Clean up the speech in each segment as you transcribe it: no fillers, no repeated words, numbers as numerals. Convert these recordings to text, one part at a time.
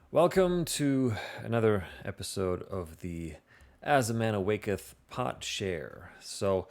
Welcome to another episode of the As a Man Awaketh pot share. So,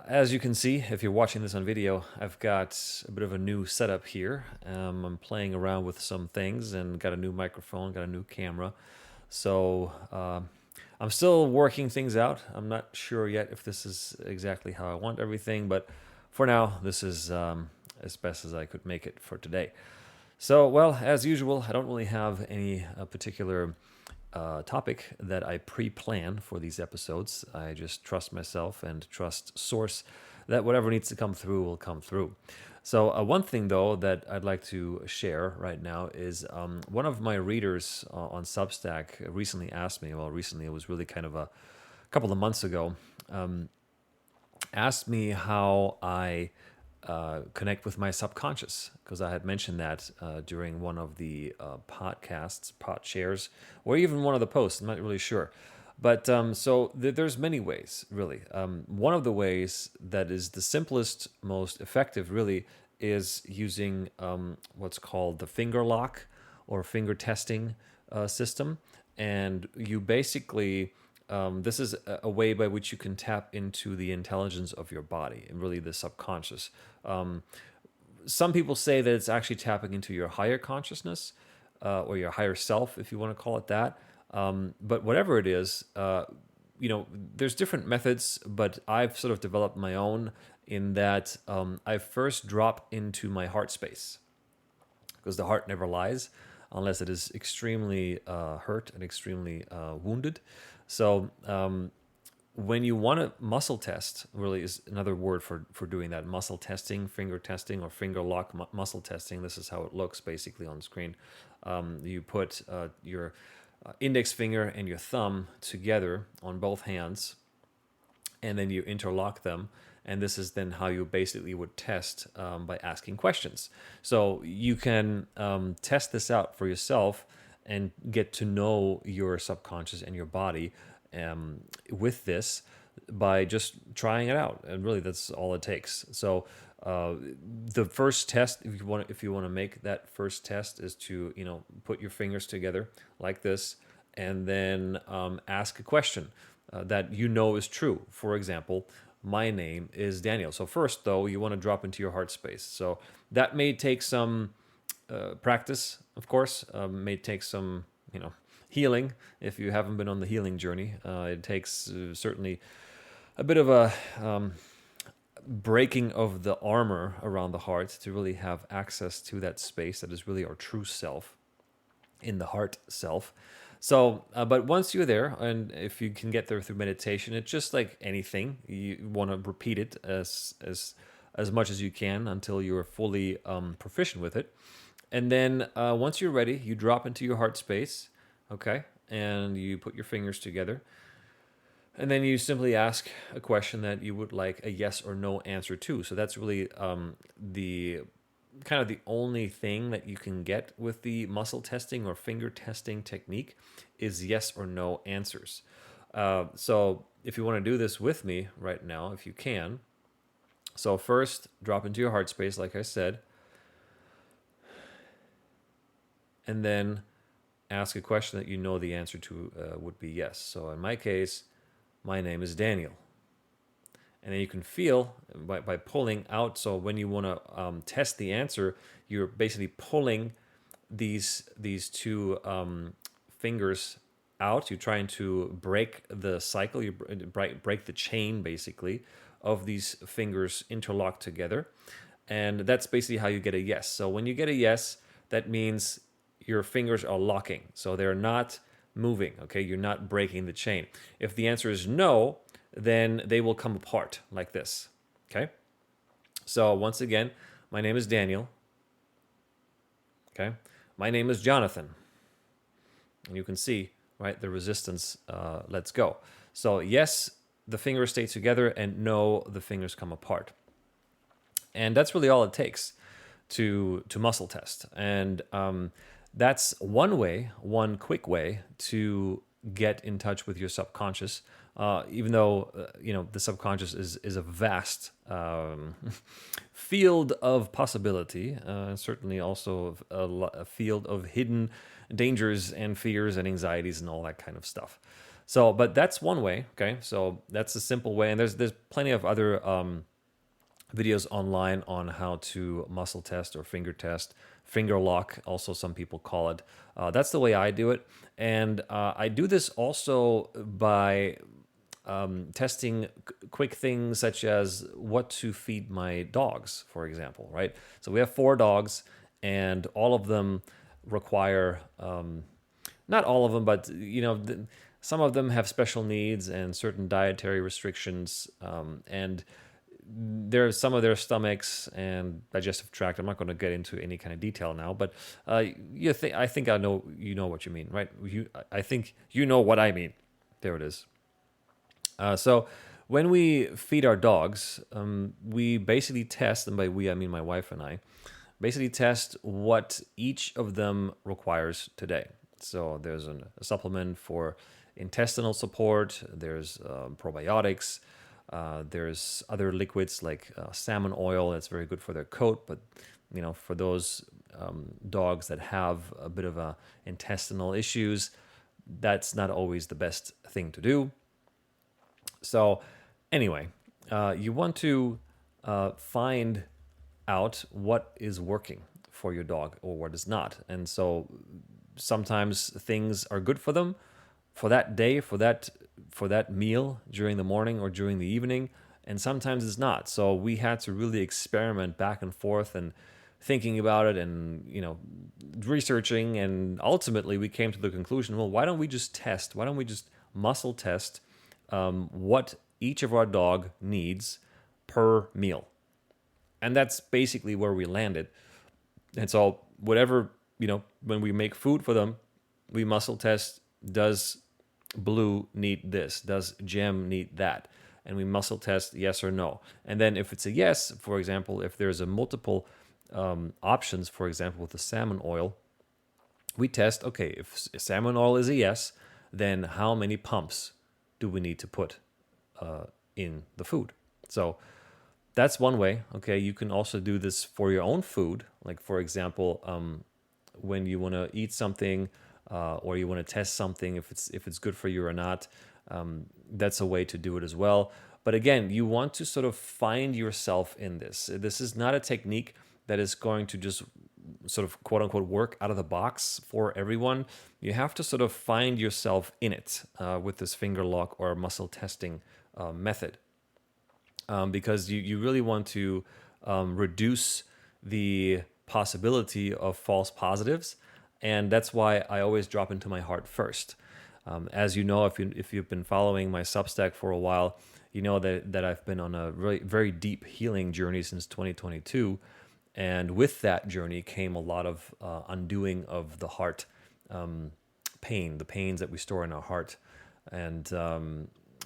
as you can see, if you're watching this on video, I've got a bit of a new setup here. I'm playing around with some things and got a new microphone, got a new camera. So, I'm still working things out. I'm not sure yet if this is exactly how I want everything, but for now, this is as best as I could make it for today. So, well, as usual, I don't really have any particular topic that I pre plan for these episodes. I just trust myself and trust Source that whatever needs to come through will come through. So, one thing though that I'd like to share right now is one of my readers on Substack recently asked me, well, recently it was really kind of a couple of months ago, asked me how I connect with my subconscious, because I had mentioned that during one of the podcasts, pot shares, or even one of the posts. I'm not really sure, but there's many ways, really. One of the ways that is the simplest, most effective, really, is using what's called the finger lock or finger testing system, and you basically this is a way by which you can tap into the intelligence of your body and really the subconscious. Some people say that it's actually tapping into your higher consciousness or your higher self, if you want to call it that. But whatever it is, there's different methods, but I've sort of developed my own in that I first drop into my heart space because the heart never lies unless it is extremely hurt and extremely wounded. So when you want to muscle test, really is another word for doing that. Muscle testing, finger testing, or finger lock muscle testing. This is how it looks basically on screen. You put your index finger and your thumb together on both hands, and then you interlock them. And this is then how you basically would test by asking questions. So you can test this out for yourself and get to know your subconscious and your body with this by just trying it out. And really, that's all it takes. So the first test, if you want to make that first test, is to put your fingers together like this, and then ask a question that is true. For example, my name is Daniel. So first, though, you want to drop into your heart space. So that may take some practice, of course. May take some, healing if you haven't been on the healing journey. It takes certainly a bit of a breaking of the armor around the heart to really have access to that space that is really our true self in the heart self. So, but once you're there, and if you can get there through meditation, it's just like anything. You want to repeat it as much as you can until you're fully proficient with it. And then once you're ready, you drop into your heart space, okay, and you put your fingers together. And then you simply ask a question that you would like a yes or no answer to. So that's really the kind of the only thing that you can get with the muscle testing or finger testing technique is yes or no answers. So if you want to do this with me right now, if you can, so first drop into your heart space, like I said, and then ask a question that you know the answer to would be yes. So in my case, my name is Daniel. And then you can feel by pulling out. So when you want to test the answer, you're basically pulling these two fingers out. You're trying to break the cycle. You break the chain basically of these fingers interlocked together, and that's basically how you get a yes. So when you get a yes, that means your fingers are locking. So they're not moving. Okay, you're not breaking the chain. If the answer is no, then they will come apart like this. Okay? So once again, my name is Daniel. Okay? My name is Jonathan. And you can see, right, the resistance lets go. So yes, the fingers stay together, and no, the fingers come apart. And that's really all it takes to muscle test. And that's one quick way to get in touch with your subconscious. Even though the subconscious is a vast field of possibility, certainly also a field of hidden dangers and fears and anxieties and all that kind of stuff. So, but that's one way. Okay, so that's a simple way, and there's plenty of other videos online on how to muscle test or finger test, finger lock, also some people call it. That's the way I do it. And I do this also by testing quick things such as what to feed my dogs, for example, right? So we have 4 dogs, and all of them require, not all of them, but some of them have special needs and certain dietary restrictions, and there's some of their stomachs and digestive tract. I'm not going to get into any kind of detail now, but I think I know what you mean, right? I think you know what I mean. There it is. So when we feed our dogs, we basically test, and by we I mean my wife and I, basically test what each of them requires today. So there's a supplement for intestinal support. There's probiotics. There's other liquids like salmon oil that's very good for their coat, but for those dogs that have a bit of intestinal issues, that's not always the best thing to do. So anyway, you want to find out what is working for your dog or what is not, and so sometimes things are good for them for that day, for that meal during the morning or during the evening, and sometimes it's not. So we had to really experiment back and forth and thinking about it and researching, and ultimately we came to the conclusion, well, why don't we just muscle test what each of our dog needs per meal. And that's basically where we landed. And so whatever, when we make food for them, we muscle test, does Blue need this? Does Gem need that? And we muscle test yes or no. And then if it's a yes, for example, if there's a multiple options, for example, with the salmon oil, we test, okay, if salmon oil is a yes, then how many pumps do we need to put in the food? So that's one way. Okay, you can also do this for your own food. Like, for example, when you want to eat something or you want to test something, if it's good for you or not, that's a way to do it as well. But again, you want to sort of find yourself in this. This is not a technique that is going to just sort of quote unquote work out of the box for everyone. You have to sort of find yourself in it with this finger lock or muscle testing method, because you really want to reduce the possibility of false positives, and that's why I always drop into my heart first. As you know, if you've been following my Substack for a while, you know that I've been on a really very deep healing journey since 2022. And with that journey came a lot of undoing of the heart pain, the pains that we store in our heart. And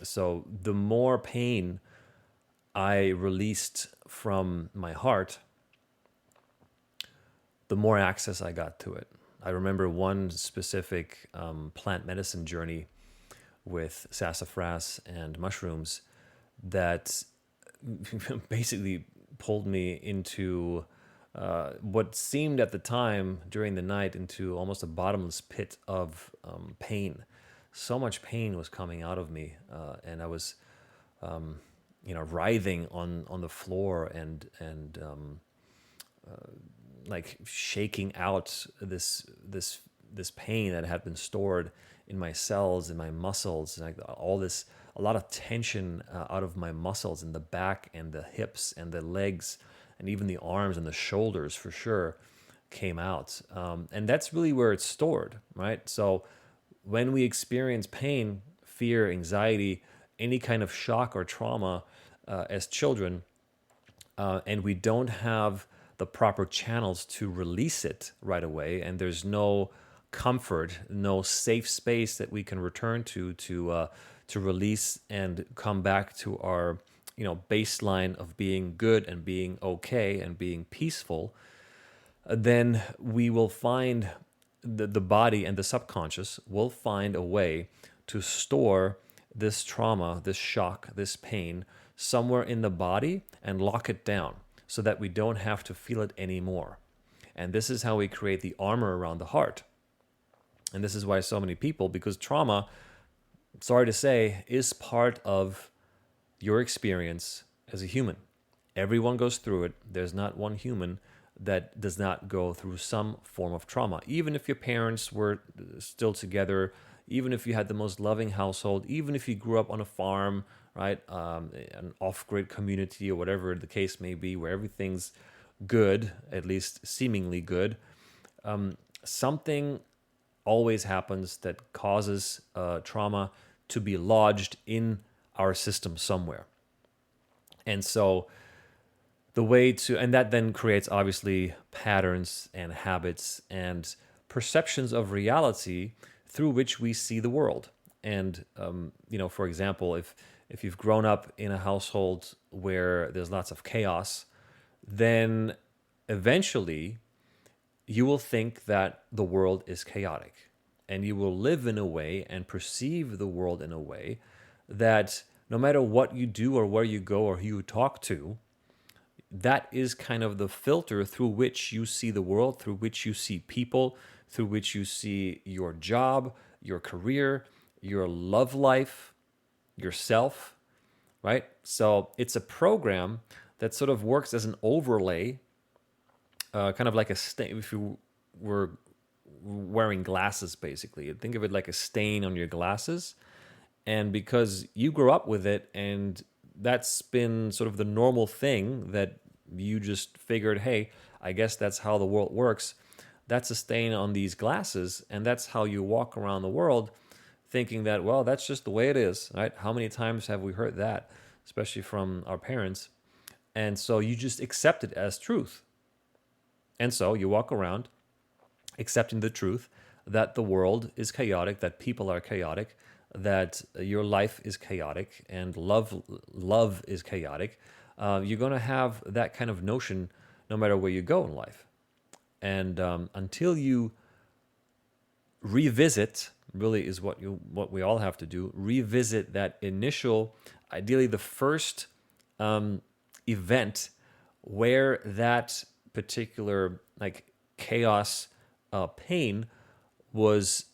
so the more pain I released from my heart, the more access I got to it. I remember one specific plant medicine journey with sassafras and mushrooms that basically pulled me into what seemed at the time during the night into almost a bottomless pit of pain. So much pain was coming out of me, and I was, writhing on the floor and like shaking out this pain that had been stored in my cells, in my muscles, and a lot of tension out of my muscles in the back and the hips and the legs and even the arms and the shoulders for sure came out. And that's really where it's stored, right? So when we experience pain, fear, anxiety, any kind of shock or trauma as children, and we don't have the proper channels to release it right away, and there's no comfort, no safe space that we can return to release and come back to our baseline of being good and being okay and being peaceful, then we will find the body and the subconscious will find a way to store this trauma, this shock, this pain somewhere in the body and lock it down so that we don't have to feel it anymore. And this is how we create the armor around the heart. And this is why so many people, because trauma, sorry to say, is part of your experience as a human. Everyone goes through it. There's not one human that does not go through some form of trauma. Even if your parents were still together, even if you had the most loving household, even if you grew up on a farm, right, an off-grid community or whatever the case may be, where everything's good, at least seemingly good, something always happens that causes trauma to be lodged in our system somewhere. And so the way to, and that then creates obviously patterns and habits and perceptions of reality through which we see the world. And, for example, if you've grown up in a household where there's lots of chaos, then eventually you will think that the world is chaotic. And you will live in a way and perceive the world in a way that no matter what you do or where you go or who you talk to, that is kind of the filter through which you see the world, through which you see people, through which you see your job, your career, your love life, yourself, right? So it's a program that sort of works as an overlay, kind of like a stain. If you were wearing glasses, basically, think of it like a stain on your glasses. And because you grew up with it and that's been sort of the normal thing that you just figured, hey, I guess that's how the world works. That's a stain on these glasses. And that's how you walk around the world thinking that, well, that's just the way it is, right? How many times have we heard that, especially from our parents? And so you just accept it as truth. And so you walk around accepting the truth that the world is chaotic, that people are chaotic, that your life is chaotic, and love is chaotic. You're going to have that kind of notion no matter where you go in life. And until you revisit, really is what we all have to do, revisit that initial, ideally the first event where that particular like chaos pain was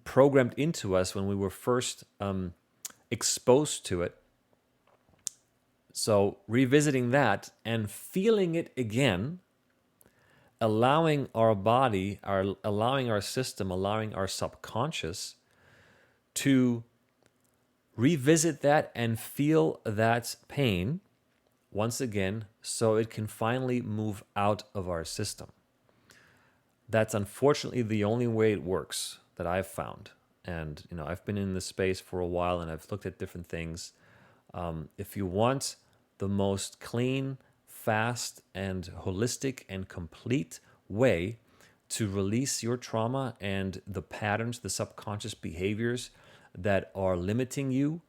programmed into us when we were first exposed to it. So revisiting that and feeling it again, allowing our body, allowing our system, allowing our subconscious to revisit that and feel that pain once again so it can finally move out of our system. That's unfortunately the only way it works that I've found. And, I've been in this space for a while and I've looked at different things. If you want the most clean, fast, and holistic and complete way to release your trauma and the patterns, the subconscious behaviors that are limiting you,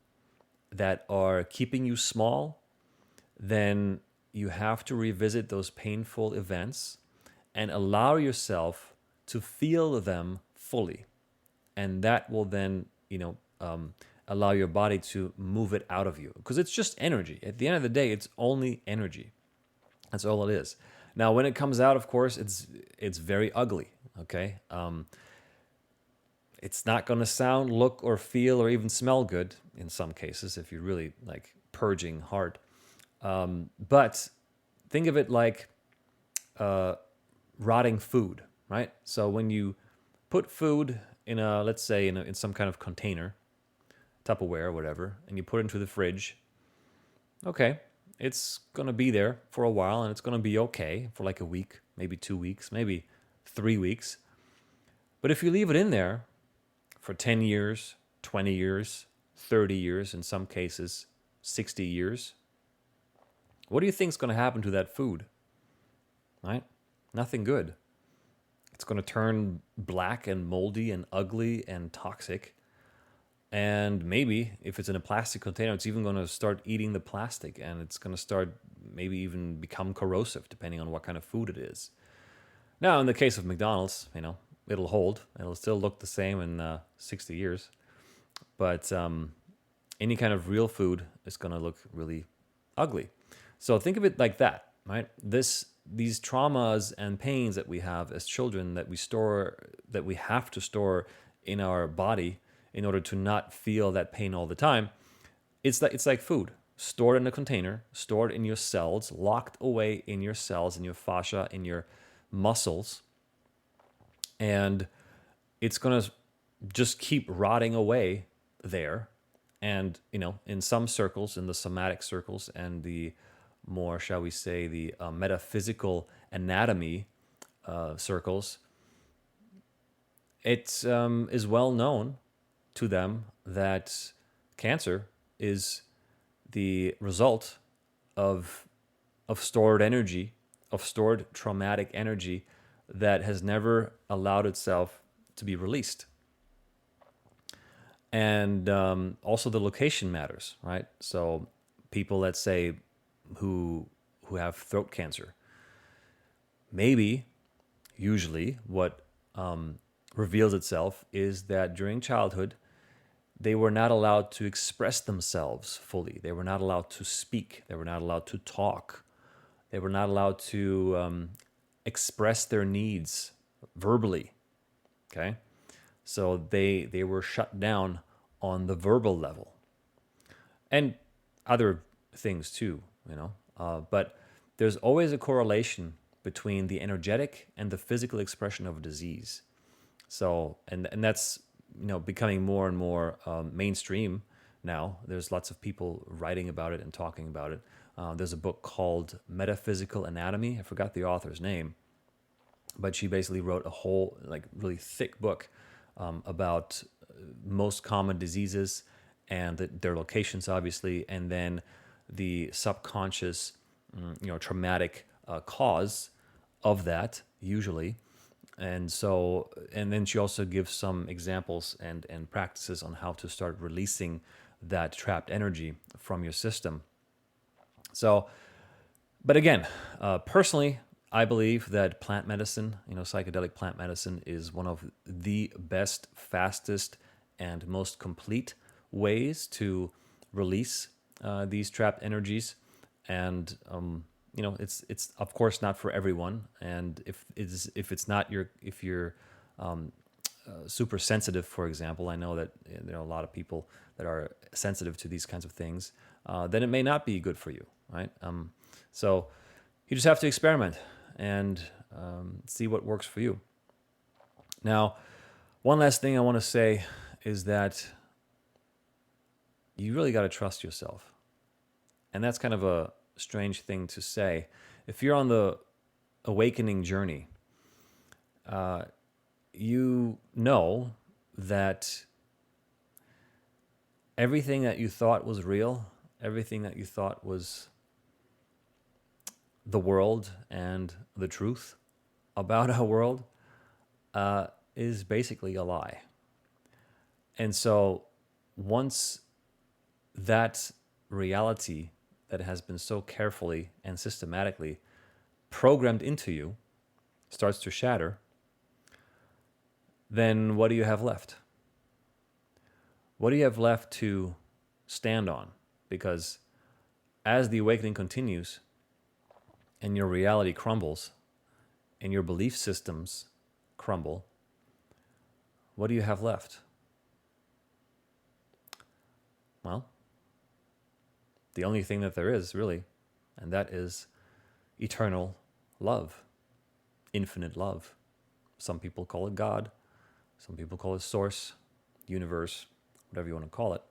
that are keeping you small, then you have to revisit those painful events and allow yourself to feel them fully. And that will then, allow your body to move it out of you. Because it's just energy. At the end of the day, it's only energy. That's all it is. Now, when it comes out, of course, it's very ugly, okay? It's not going to sound, look, or feel, or even smell good in some cases if you're really, purging hard. But think of it like rotting food, right? So when you put food in let's say in some kind of container, Tupperware or whatever, and you put it into the fridge, okay, it's going to be there for a while and it's going to be okay for like a week, maybe 2 weeks, maybe 3 weeks. But if you leave it in there for 10 years, 20 years, 30 years, in some cases, 60 years, what do you think is going to happen to that food? Right? Nothing good. It's going to turn black and moldy and ugly and toxic. And maybe if it's in a plastic container, it's even going to start eating the plastic and it's going to start maybe even become corrosive depending on what kind of food it is. Now, in the case of McDonald's, it'll hold. It'll still look the same in 60 years. But any kind of real food is going to look really ugly. So think of it like that, right? These traumas and pains that we have as children that we have to store in our body in order to not feel that pain all the time. It's like food, stored in a container, stored in your cells, locked away in your cells, in your fascia, in your muscles, and it's going to just keep rotting away there. And in some circles, in the somatic circles and the more, shall we say, the metaphysical anatomy circles, it is well known to them that cancer is the result of stored energy, of stored traumatic energy that has never allowed itself to be released. And also the location matters, right? So people, let's say, who have throat cancer, maybe, usually, what reveals itself is that during childhood, they were not allowed to express themselves fully. They were not allowed to speak. They were not allowed to talk. They were not allowed to express their needs verbally. Okay, so they were shut down on the verbal level, and other things too. But there's always a correlation between the energetic and the physical expression of a disease. So, and that's becoming more and more mainstream now. There's lots of people writing about it and talking about it. There's a book called Metaphysical Anatomy. I forgot the author's name, but she basically wrote a whole really thick book about most common diseases and their locations, obviously, and then the subconscious, traumatic cause of that usually. And then she also gives some examples and practices on how to start releasing that trapped energy from your system. So, but again, personally, I believe that plant medicine, psychedelic plant medicine, is one of the best, fastest, and most complete ways to release these trapped energies. And it's of course not for everyone. And if you're super sensitive, for example, I know that there are a lot of people that are sensitive to these kinds of things, then it may not be good for you, right? So you just have to experiment and see what works for you. Now, one last thing I want to say is that you really got to trust yourself. And that's kind of a strange thing to say. If you're on the awakening journey, you know that everything that you thought was real, everything that you thought was the world and the truth about our world is basically a lie. And so once that reality that has been so carefully and systematically programmed into you starts to shatter, then what do you have left? What do you have left to stand on? Because as the awakening continues and your reality crumbles and your belief systems crumble, what do you have left? Well, the only thing that there is, really, and that is eternal love, infinite love. Some people call it God. Some people call it source, universe, whatever you want to call it.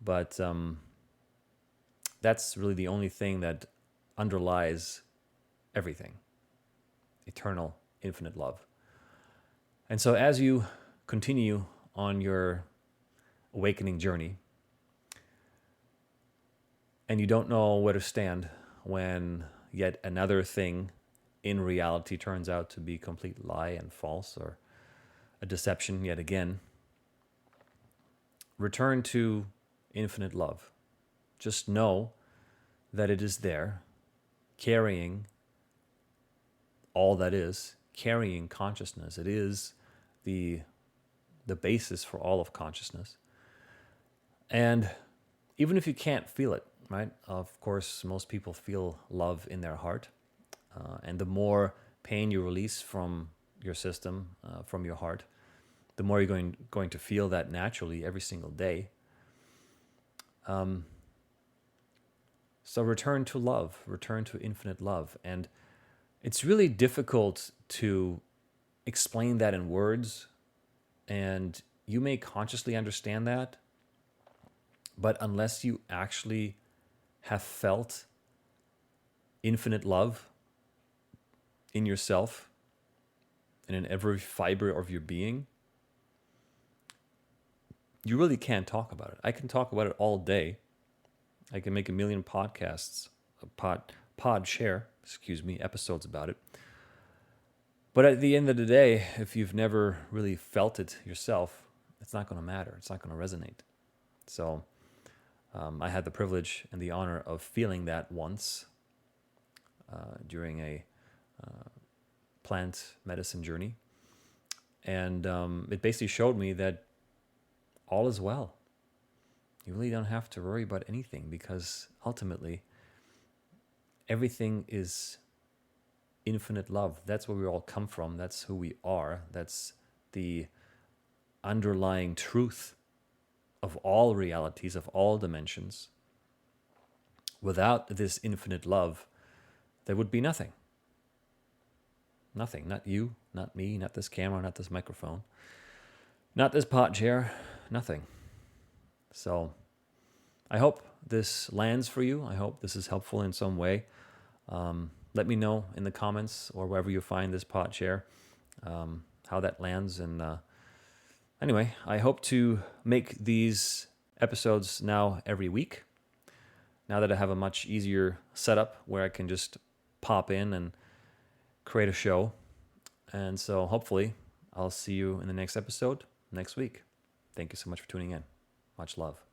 But that's really the only thing that underlies everything. Eternal, infinite love. And so as you continue on your awakening journey, and you don't know where to stand when yet another thing in reality turns out to be a complete lie and false, or a deception yet again, return to infinite love. Just know that it is there, carrying all that is, carrying consciousness. It is the basis for all of consciousness. And even if you can't feel it, right? Of course, most people feel love in their heart. And the more pain you release from your system, from your heart, the more you're going to feel that naturally every single day. So return to love, return to infinite love. And it's really difficult to explain that in words, and you may consciously understand that, but unless you actually have felt infinite love in yourself and in every fiber of your being, you really can't talk about it. I can talk about it all day. I can make a million podcasts, episodes about it. But at the end of the day, if you've never really felt it yourself, it's not going to matter. It's not going to resonate. So I had the privilege and the honor of feeling that once during a plant medicine journey. And it basically showed me that all is well. You really don't have to worry about anything, because ultimately everything is infinite love. That's where we all come from. That's who we are. That's the underlying truth of all realities, of all dimensions. Without this infinite love, there would be nothing. Nothing. Not you, not me, not this camera, not this microphone, not this pot chair, nothing. So I hope this lands for you. I hope this is helpful in some way. Let me know in the comments or wherever you find this pot chair how that lands. And anyway, I hope to make these episodes now every week, now that I have a much easier setup where I can just pop in and create a show. And so hopefully I'll see you in the next episode next week. Thank you so much for tuning in. Much love.